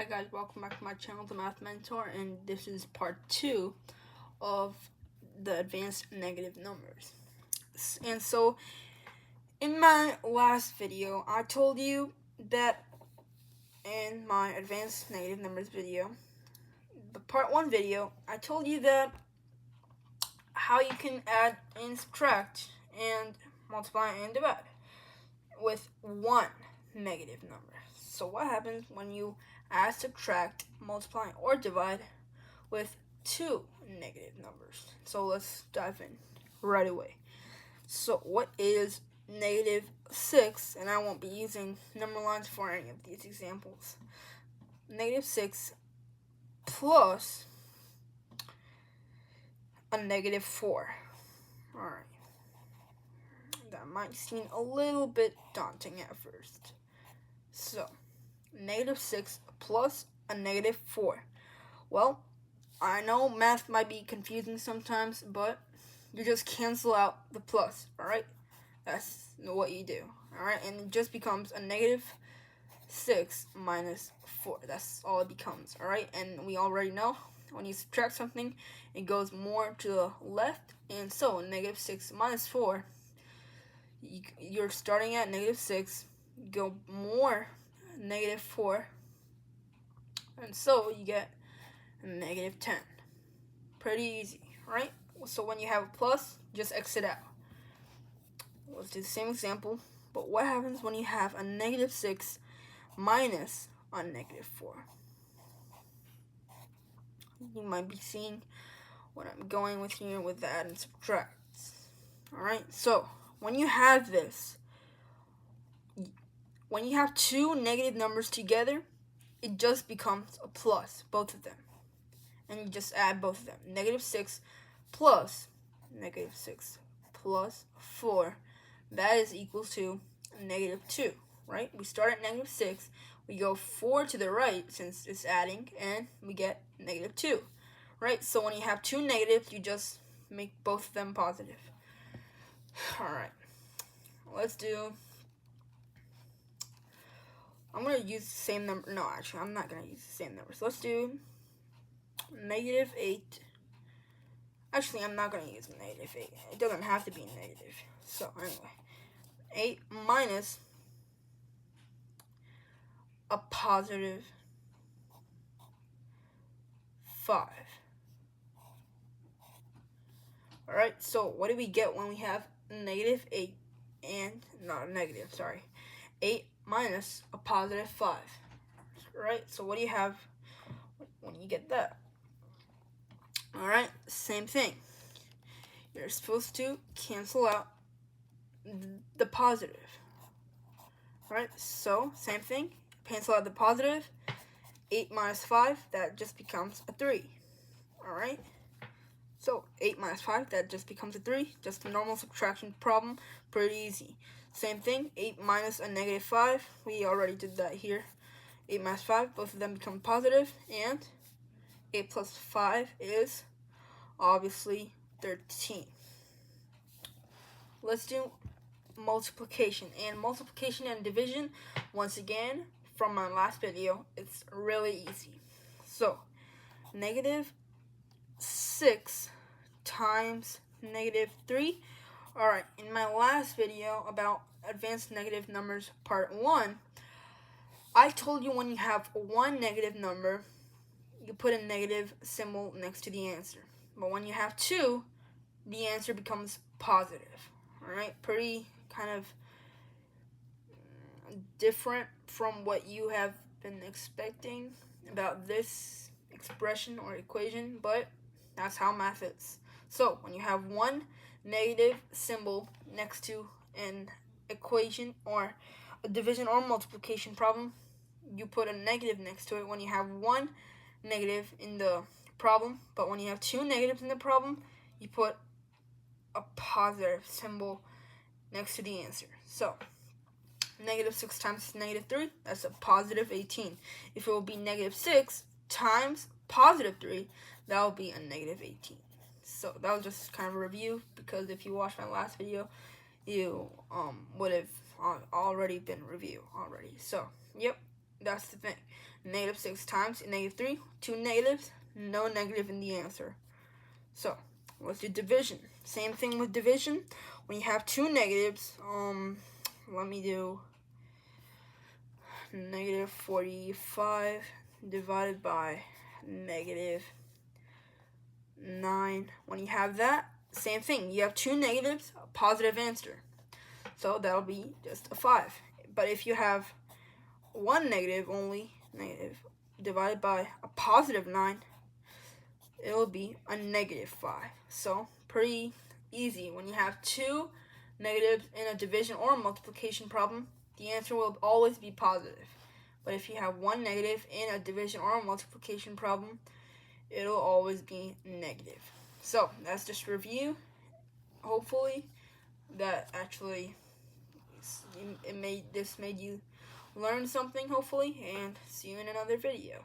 Hi guys, welcome back to my channel, The Math Mentor, and this is part 2 of the advanced negative numbers. And so, in my last video, I told you that in my advanced negative numbers video, the part 1 video, I told you that how you can add and subtract and multiply and divide with one negative number. So what happens when you add, subtract, multiply, or divide with two negative numbers? So let's dive in right away. So what is negative 6? And I won't be using number lines for any of these examples. Negative 6 plus a negative 4. Alright. That might seem a little bit daunting at first. So, negative 6 plus a negative 4. Well, I know math might be confusing sometimes, but you just cancel out the plus, alright? That's what you do, alright? And it just becomes a negative 6 minus 4. That's all it becomes, alright? And we already know when you subtract something, it goes more to the left. And so, negative 6 minus 4, you're starting at negative 6, go more negative 4, and so you get negative 10. Pretty easy, right? So when you have a plus, just exit out. Let's do the same example, but what happens when you have a negative 6 minus a negative 4? You might be seeing what I'm going with here with the add and subtract. Alright, so when you have this, when you have two negative numbers together, it just becomes a plus, both of them. And you just add both of them. Negative 6 plus negative 6 plus 4. That is equal to negative 2, right? We start at negative 6. We go 4 to the right since it's adding, and we get negative 2, right? So when you have two negatives, you just make both of them positive. Alright, let's do... I'm going to use the same number. No, actually, I'm not going to use the same number. So let's do negative 8. Actually, I'm not going to use negative 8. It doesn't have to be negative. So, anyway. 8 minus a positive 5. Alright, so what do we get when we have negative 8 and, not a negative, sorry. 8 minus a positive 5. Right, so what do you have when you get that? Alright, same thing. You're supposed to cancel out the positive. Alright, so same thing. Cancel out the positive. 8 minus 5, that just becomes a 3. Alright, so 8 minus 5, that just becomes a 3. Just a normal subtraction problem. Pretty easy. Same thing, 8 minus a negative 5. We already did that here. 8 minus 5, both of them become positive, and 8 plus 5 is obviously 13. Let's do multiplication. And multiplication and division, once again, from my last video, it's really easy. So, negative 6 times negative 3. Alright, in my last video about advanced negative numbers part 1, I told you when you have one negative number, you put a negative symbol next to the answer. But when you have two, the answer becomes positive. Alright, pretty kind of different from what you have been expecting about this expression or equation, but that's how math is. So when you have one negative symbol next to an equation or a division or multiplication problem, you put a negative next to it. When you have one negative in the problem, but when you have two negatives in the problem, you put a positive symbol next to the answer. So negative 6 times negative 3, that's a positive 18. If it will be negative 6 times positive 3, that will be a negative 18. So that was just kind of a review, because if you watched my last video, you would have already been reviewed already. So, yep, that's the thing. Negative 6 times negative 3, 2 negatives, no negative in the answer. So, let's do division. Same thing with division. When you have 2 negatives, let me do negative 45 divided by negative 9. When you have that, same thing. You have 2 negatives, a positive answer. So that'll be just a 5. But if you have 1 negative only, negative, divided by a positive 9, it'll be a negative 5. So pretty easy. When you have 2 negatives in a division or a multiplication problem, the answer will always be positive. But if you have 1 negative in a division or a multiplication problem, it'll always be negative. So that's just review. Hopefully that actually made you learn something, hopefully, and see you in another video.